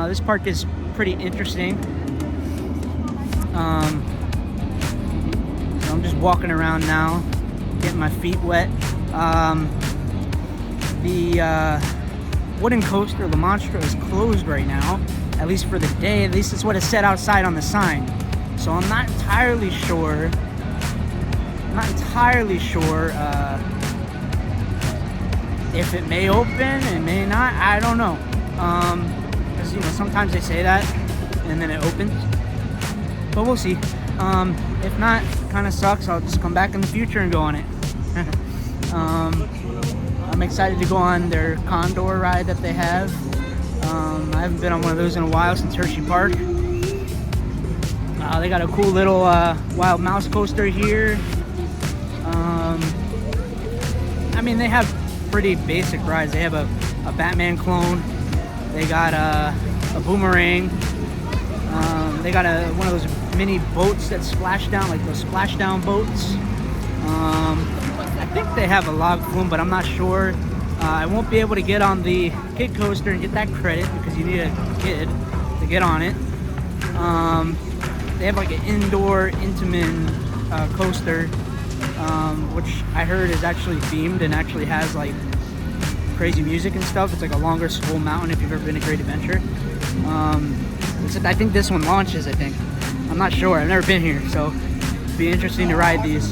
This park is pretty interesting. So I'm just walking around now, getting my feet wet. The wooden coaster, the Montreal, is closed right now, at least for the day. At least it's what it said outside on the sign. So I'm not entirely sure. If it may open, it may not. I don't know. Because sometimes they say that, and then it opens. But we'll see. If not, kind of sucks. I'll just come back in the future and go on it. I'm excited to go on their Condor ride that they have. I haven't been on one of those in a while, since Hershey Park. They got a cool little wild mouse coaster here. I mean, they have pretty basic rides. They have a Batman clone. They got a Boomerang. They got one of those mini boats that splash down, like those splashdown boats. I think they have a log flume, but I'm not sure. I won't be able to get on the kid coaster and get that credit because you need a kid to get on it. They have like an indoor Intamin coaster, which I heard is actually themed and actually has like crazy music and stuff. It's like a longer Skull Mountain if you've ever been to Great Adventure. Except I think this one launches, I think. I'm not sure. I've never been here, so it'd be interesting to ride these.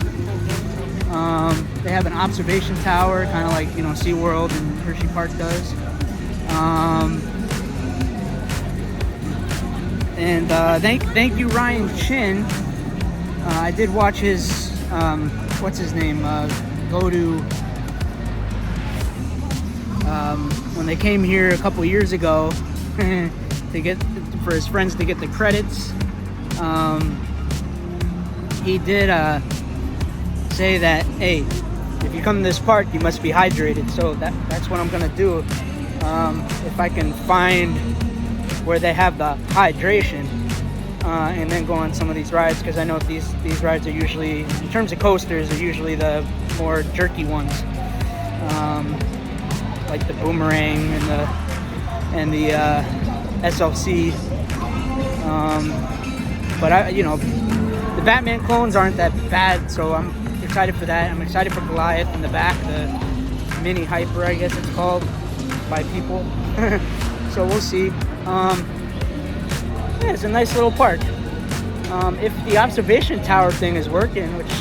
They have an observation tower, kind of like, SeaWorld and Hershey Park does. And thank you, Ryan Chin. I did watch his, what's his name, go to, when they came here a couple years ago for his friends to get the credits. He did say that, hey, if you come to this park, you must be hydrated. So that's what I'm gonna do. If I can find where they have the hydration, and then go on some of these rides, because I know these rides are usually, in terms of coasters, are usually the more jerky ones, like the Boomerang and the SLC. But the Batman clones aren't that bad, so I'm excited for that. I'm excited for Goliath in the back, the mini hyper, I guess it's called by people. So we'll see. Yeah, it's a nice little park. If the observation tower thing is working, which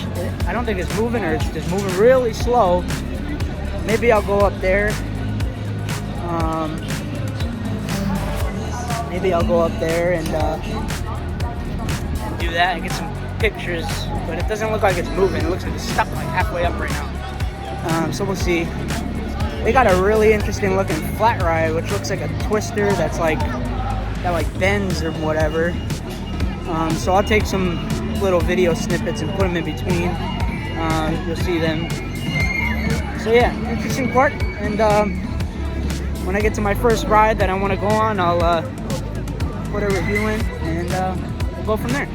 I don't think it's moving, or it's just moving really slow, maybe I'll go up there. Maybe I'll go up there and do that and get some pictures. But it doesn't look like it's moving. It looks like it's stuck like halfway up right now. So we'll see. They got a really interesting looking flat ride, which looks like a twister that bends or whatever. So I'll take some little video snippets and put them in between. You'll see them. So yeah, interesting park. And when I get to my first ride that I want to go on, I'll put a review in, and we'll go from there.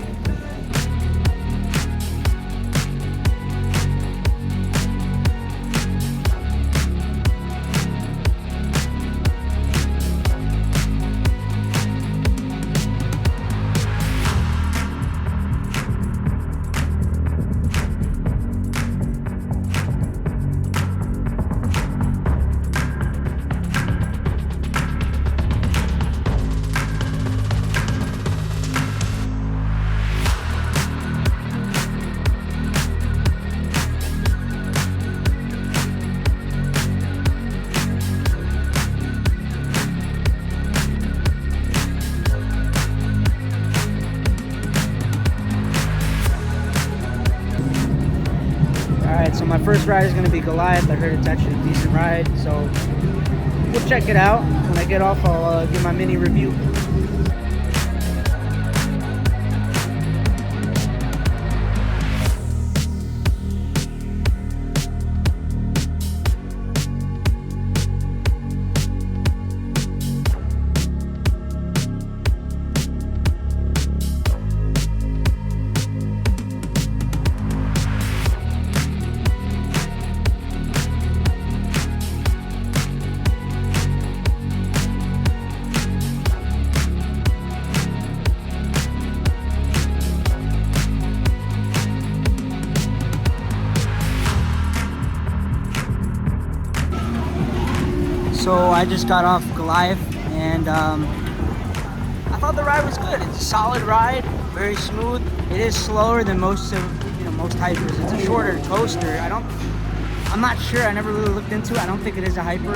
So my first ride is going to be Goliath. I heard it's actually a decent ride, so we'll check it out. When I get off, I'll give my mini review. So I just got off Goliath, and I thought the ride was good. It's a solid ride, very smooth. It is slower than most hypers. It's a shorter coaster. I'm not sure. I never really looked into it. I don't think it is a hyper.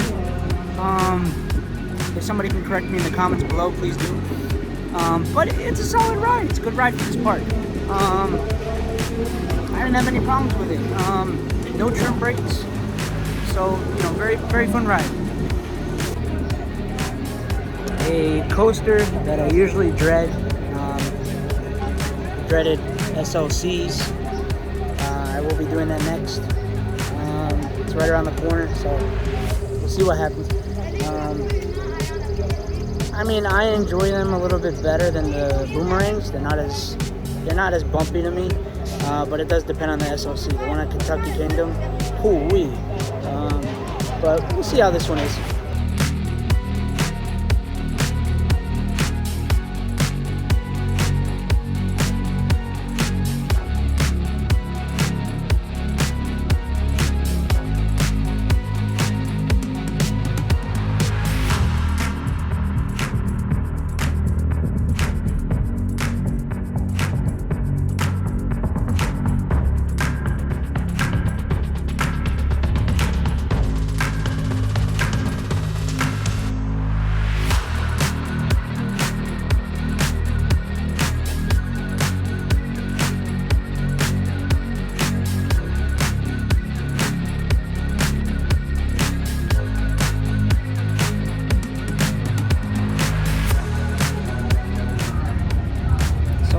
If somebody can correct me in the comments below, please do. But it's a solid ride. It's a good ride for this park. I didn't have any problems with it. No trim brakes. So, very, very fun ride. A coaster that I usually dread, dreaded SLCs. I will be doing that next. It's right around the corner, so we'll see what happens. I mean, I enjoy them a little bit better than the Boomerangs. They're not as bumpy to me, but it does depend on the SLC. The one at Kentucky Kingdom, hoo-wee. But we'll see how this one is.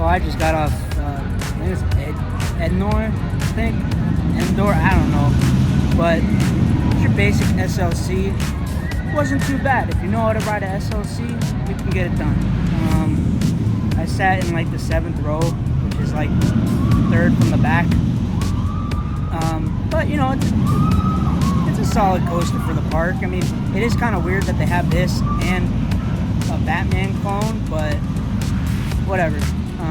I just got off, I think it's Edna, I don't know, but it's your basic SLC. It wasn't too bad. If you know how to ride a SLC, you can get it done. I sat in like the 7th row, which is like 3rd from the back. But it's a solid coaster for the park. I mean, it is kind of weird that they have this and a Batman clone, but whatever.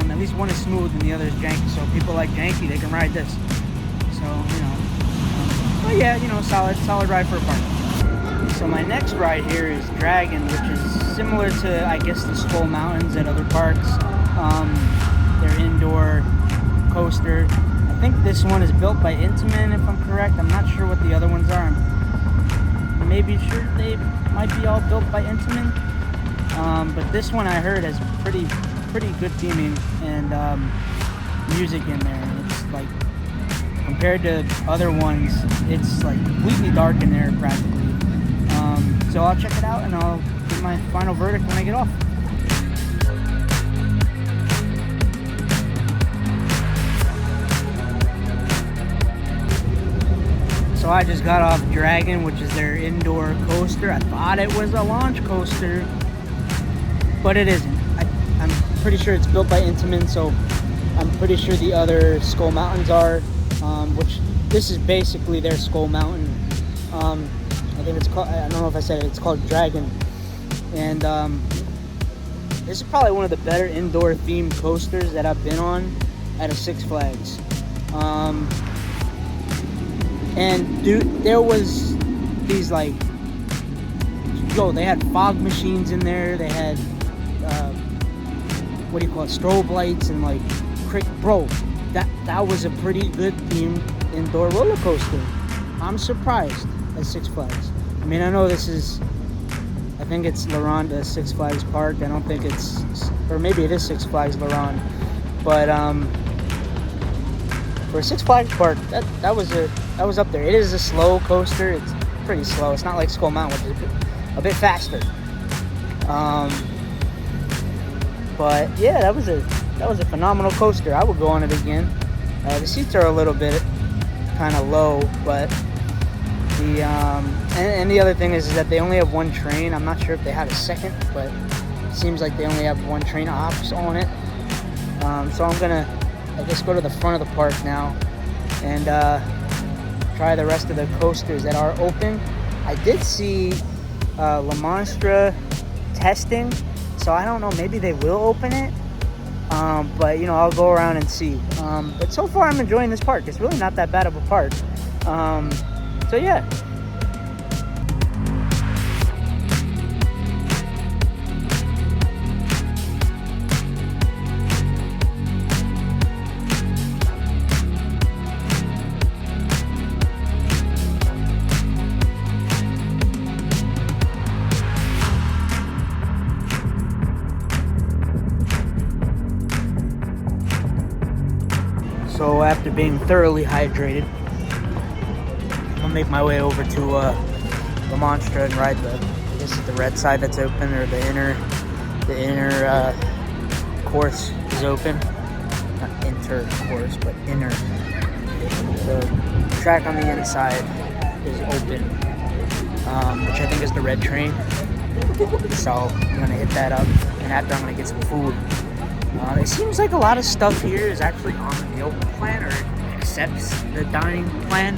At least one is smooth and the other is janky, so people like janky, they can ride this. So, but yeah, solid ride for a park. So my next ride here is Dragon, which is similar to, I guess, the Skull Mountains at other parks. They're indoor coaster. I think this one is built by Intamin, if I'm correct. I'm not sure what the other ones are. I'm maybe sure they might be all built by Intamin. But this one I heard has pretty good theming and music in there. It's like, compared to other ones, it's like completely dark in there practically. So I'll check it out and I'll give my final verdict when I get off. So I just got off Dragon, which is their indoor coaster. I thought it was a launch coaster, but it isn't. I'm pretty sure it's built by Intamin, so I'm pretty sure the other Skull Mountains are, which this is basically their Skull Mountain. I think it's called, I don't know if I said it, it's called Dragon. And this is probably one of the better indoor themed coasters that I've been on at a Six Flags. And dude, there was these like, they had fog machines in there, they had strobe lights and like, bro, that was a pretty good themed indoor roller coaster. I'm surprised at Six Flags. I mean, I know this is, I think it's Ronde Six Flags Park. I don't think it's, or maybe it is Six Flags Ronde, but for a Six Flags Park, that was up there. It is a slow coaster. It's pretty slow. It's not like Skull Mountain, which is a bit faster. But yeah, that was a phenomenal coaster. I would go on it again. The seats are a little bit kind of low, but the and the other thing is that they only have one train. I'm not sure if they had a second, but it seems like they only have one train ops on it. So I'm gonna, I guess, go to the front of the park now and try the rest of the coasters that are open. I did see La Monstra testing, so I don't know, maybe they will open it, but I'll go around and see. But so far I'm enjoying this park. It's really not that bad of a park. So yeah. So after being thoroughly hydrated, I'm gonna make my way over to the Monstra and ride this is the red side that's open, or the inner course is open. Not inter course, but inner. The track on the inside is open, which I think is the red train. So I'm gonna hit that up, and after I'm gonna get some food. It seems like a lot of stuff here is actually on the meal plan, or accepts the dining plan.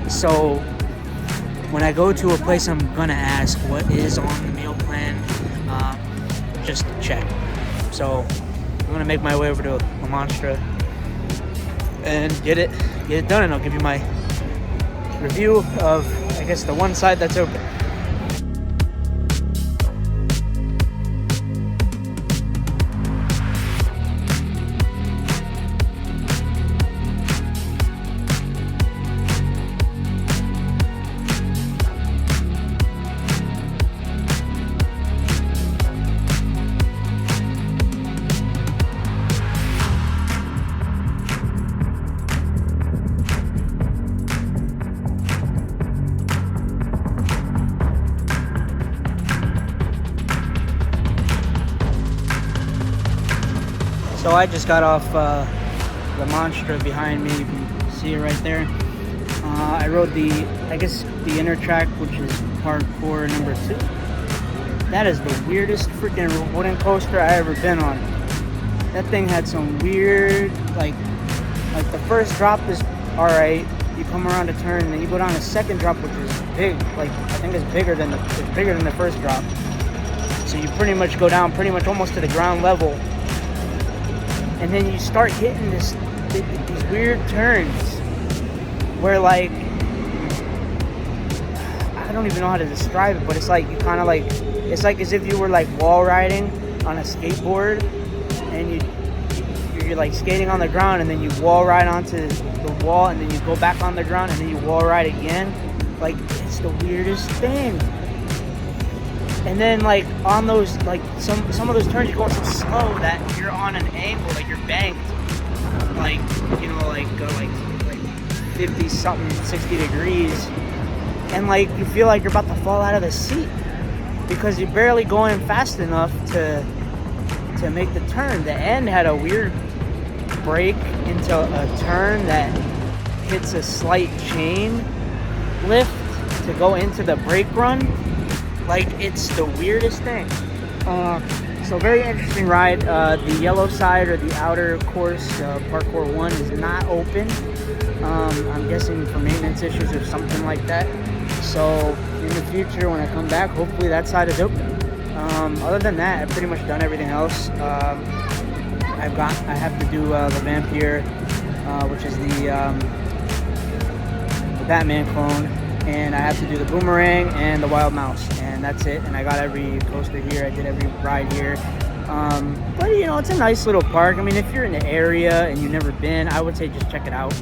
So when I go to a place, I'm gonna ask what is on the meal plan, just to check. So I'm gonna make my way over to La Monstra and get it done, and I'll give you my review of, I guess, the one side that's open. So I just got off the Monstra behind me. You can see it right there. I rode the inner track, which is parkour number 2. That is the weirdest freaking wooden coaster I ever been on. That thing had some weird, like the first drop is all right. You come around a turn, and then you go down a second drop, which is big. Like, I think it's bigger than the first drop. So you pretty much go down almost to the ground level. And then you start hitting these weird turns where, like, I don't even know how to describe it, but it's like you kind of it's like as if you were like wall riding on a skateboard, and you're like skating on the ground, and then you wall ride onto the wall, and then you go back on the ground, and then you wall ride again. Like, it's the weirdest thing. And then, like, on those, like, some of those turns, you're going so slow that you're on an angle, like you're banked, like, you know, like 50 something, 60 degrees, and like you feel like you're about to fall out of the seat because you're barely going fast enough to make the turn. The end had a weird break into a turn that hits a slight chain lift to go into the brake run. Like, it's the weirdest thing. So very interesting ride. The yellow side, or the outer course, parkour 1, is not open. I'm guessing for maintenance issues or something like that. So in the future, when I come back, hopefully that side is open. Other than that, I've pretty much done everything else. I have to do the Vampire, which is the Batman clone, and I have to do the Boomerang and the Wild Mouse, and that's it. And I got every coaster here. I did every ride here. But you know, it's a nice little park. I mean, if you're in the area and you've never been, I would say just check it out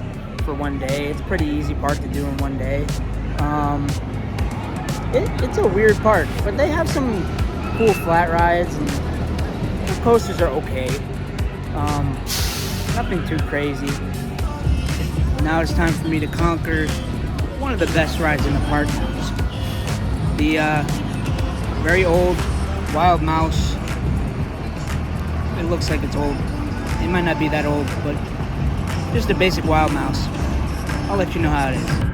for one day. It's a pretty easy park to do in one day. It's a weird park, but they have some cool flat rides, and the coasters are okay. Nothing too crazy. Now it's time for me to conquer one of the best rides in the park. The very old Wild Mouse. It looks like it's old. It might not be that old, but just a basic Wild Mouse. I'll let you know how it is.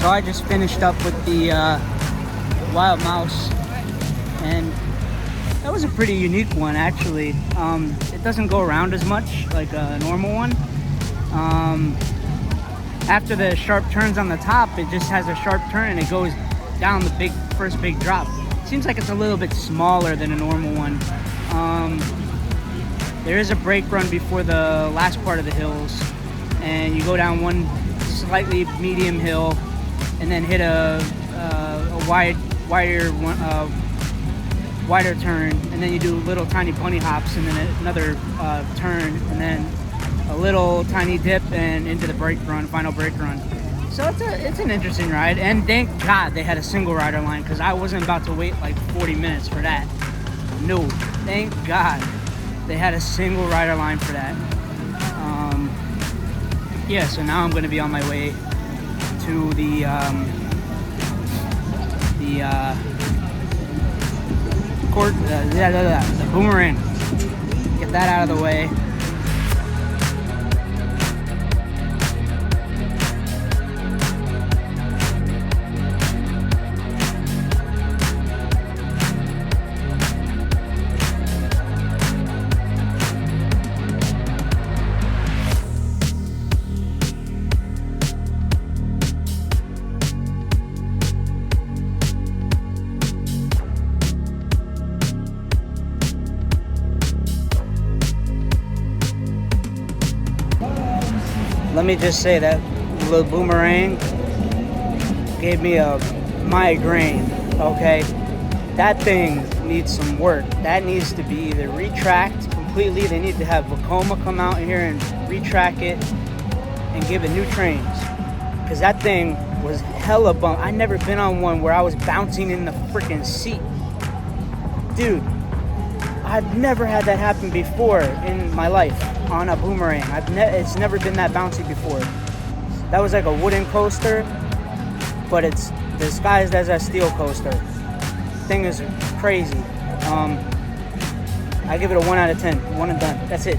So I just finished up with the Wild Mouse, and that was a pretty unique one, actually. It doesn't go around as much like a normal one. After the sharp turns on the top, it just has a sharp turn and it goes down the first big drop. Seems like it's a little bit smaller than a normal one. there is a brake run before the last part of the hills, and you go down one slightly medium hill, and then hit a wider turn, and then you do little tiny bunny hops, and then another turn, and then a little tiny dip, and into the final brake run. So it's an interesting ride, and thank God they had a single rider line, because I wasn't about to wait like 40 minutes for that. No, thank God they had a single rider line for that. Yeah, so now I'm going to be on my way to the Boomerang. Get that out of the way. Let me just say that little Boomerang gave me a migraine, okay? That thing needs some work. That needs to be either retracked completely. They need to have Vekoma come out here and retrack it and give it new trains. Because that thing was hella bump. I never been on one where I was bouncing in the freaking seat. Dude, I've never had that happen before in my life on a Boomerang. It's never been that bouncy before. That was like a wooden coaster, but it's disguised as a steel coaster. Thing is crazy. I give it a 1 out of 10. One and done. That's it.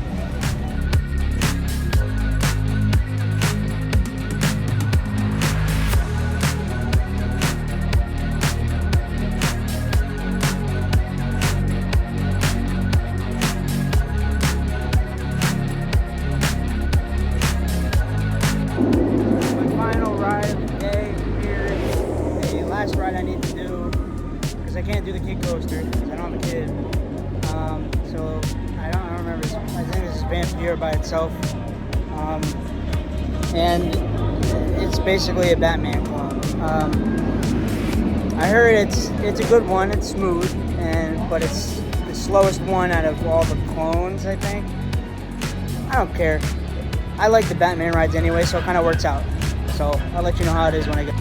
Ride I need to do, because I can't do the kid coaster because I don't have a kid. So I don't remember. I think this is Vampire by itself, and it's basically a Batman clone. I heard it's a good one. It's smooth, but it's the slowest one out of all the clones, I think. I don't care. I like the Batman rides anyway, so it kind of works out. So I'll let you know how it is when I get.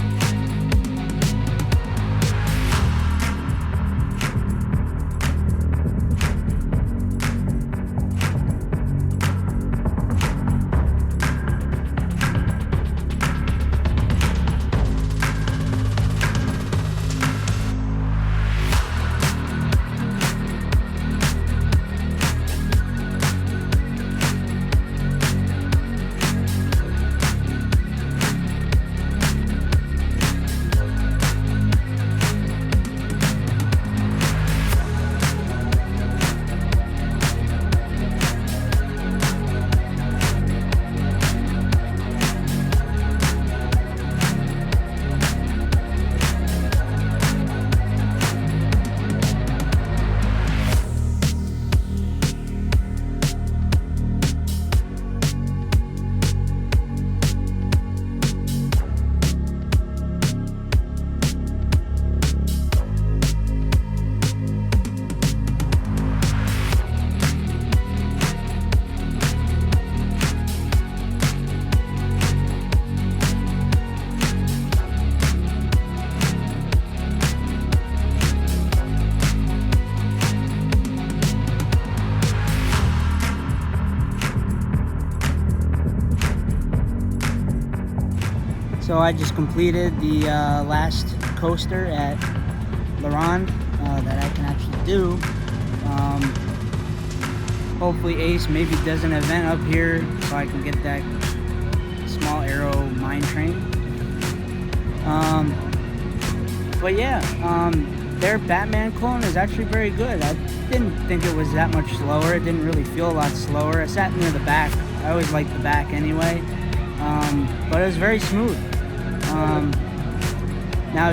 So I just completed the last coaster at Ronde that I can actually do. Hopefully Ace maybe does an event up here so I can get that small aero mine train. But yeah, their Batman clone is actually very good. I didn't think it was that much slower. It didn't really feel a lot slower. I sat near the back. I always like the back anyway. But it was very smooth. Now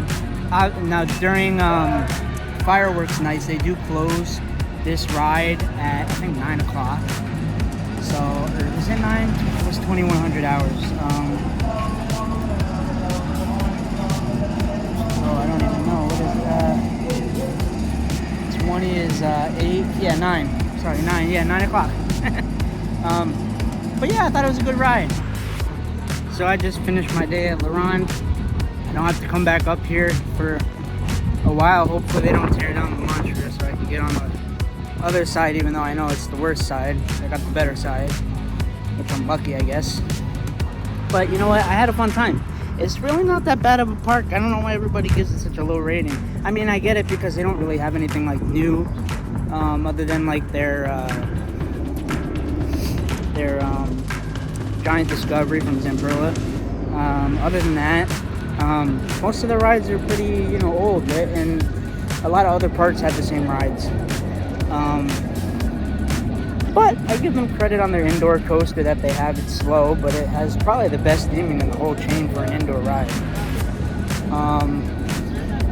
during fireworks nights, they do close this ride at, I think, 9 o'clock. So, or was it 9? It was 2,100 hours. So I don't even know. What is 20 is 8? Yeah, 9. Sorry, 9. Yeah, 9 o'clock. But yeah, I thought it was a good ride. So I just finished my day at Ronde. I don't have to come back up here for a while. Hopefully they don't tear down the Montreal so I can get on the other side, even though I know it's the worst side. I got the better side, which I'm lucky, I guess. But you know what? I had a fun time. It's really not that bad of a park. I don't know why everybody gives it such a low rating. I mean, I get it because they don't really have anything like new, other than like their giant discovery from Zambrilla. Other than that, most of the rides are pretty, you know, old, right? And a lot of other parks have the same rides. But I give them credit on their indoor coaster that they have. It's slow, but it has probably the best theming in the whole chain for an indoor ride.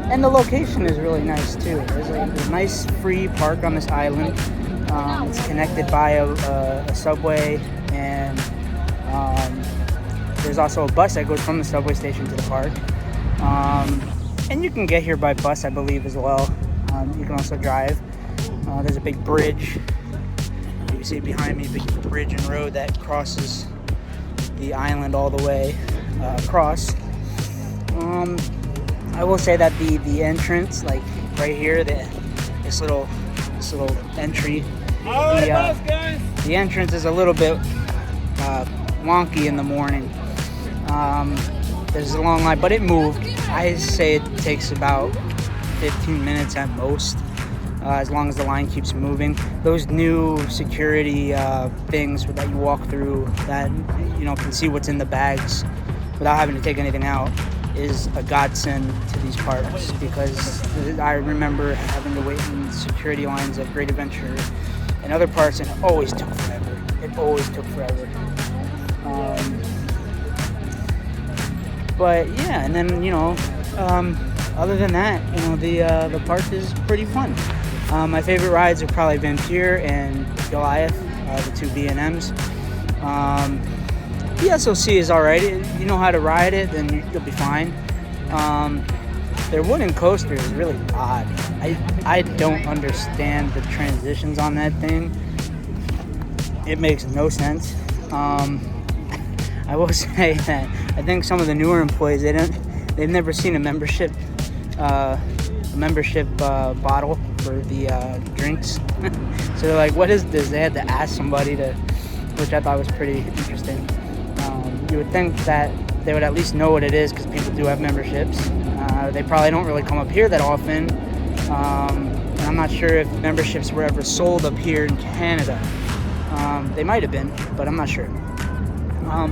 And the location is really nice too. There's like a nice free park on this island. It's connected by a subway, and there's also a bus that goes from the subway station to the park. And you can get here by bus, I believe, as well. You can also drive. There's a big bridge. You can see it behind me, big bridge and road that crosses the island all the way across. I will say that the entrance, like right here, this little entry, the entrance is a little bit wonky in the morning. There's a long line, but it moved. I say it takes about 15 minutes at most, as long as the line keeps moving. Those new security things that you walk through that, you know, can see what's in the bags without having to take anything out is a godsend to these parks, because I remember having to wait in security lines at Great Adventure and other parks, and it always took forever. But yeah, and then, you know, other than that, you know, the park is pretty fun. My favorite rides have probably been Vampire and Goliath, the two B&Ms. The SOC is alright. You know how to ride it, then you'll be fine. Their wooden coaster is really odd. I don't understand the transitions on that thing. It makes no sense. I will say that I think some of the newer employees, they've never seen a membership bottle for the drinks. So they're like, what is this? They had to ask somebody which I thought was pretty interesting. You would think that they would at least know what it is, because people do have memberships. They probably don't really come up here that often. And I'm not sure if memberships were ever sold up here in Canada. They might have been, but I'm not sure.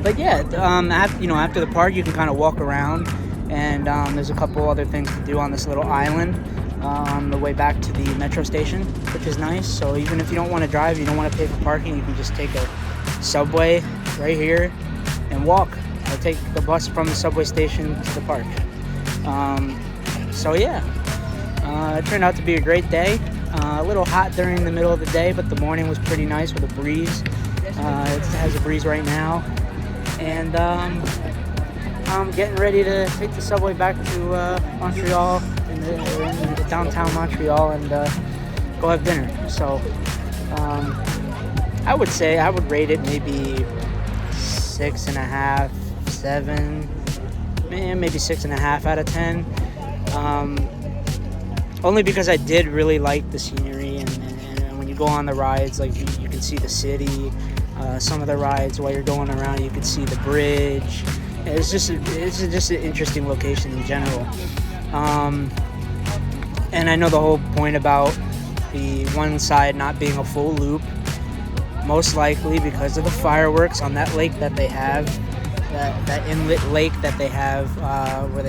But yeah, after the park, you can kind of walk around, and there's a couple other things to do on this little island on the way back to the metro station, which is nice. So even if you don't want to drive, you don't want to pay for parking, you can just take a subway right here and walk, or take the bus from the subway station to the park. So yeah, it turned out to be a great day. A little hot during the middle of the day, but the morning was pretty nice with a breeze. It has a breeze right now, and I'm getting ready to take the subway back to Montreal, in the downtown Montreal, and go have dinner. So I would say I would rate it maybe 6.5, 7, maybe 6.5 out of 10. Only because I did really like the scenery, and when you go on the rides, like you can see the city. Some of the rides, while you're going around, you can see the bridge. It's just an interesting location in general. And I know the whole point about the one side not being a full loop, most likely because of the fireworks on that lake that they have, that inlet lake that they have, where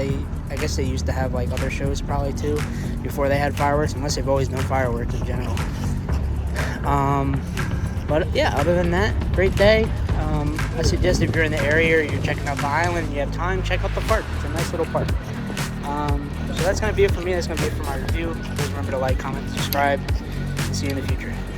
I guess they used to have like other shows probably too, before they had fireworks, unless they've always known fireworks in general. But yeah, other than that, great day. I suggest if you're in the area or you're checking out the island and you have time, check out the park. It's a nice little park. So that's going to be it for me. That's going to be it for my review. Please remember to like, comment, subscribe. See you in the future.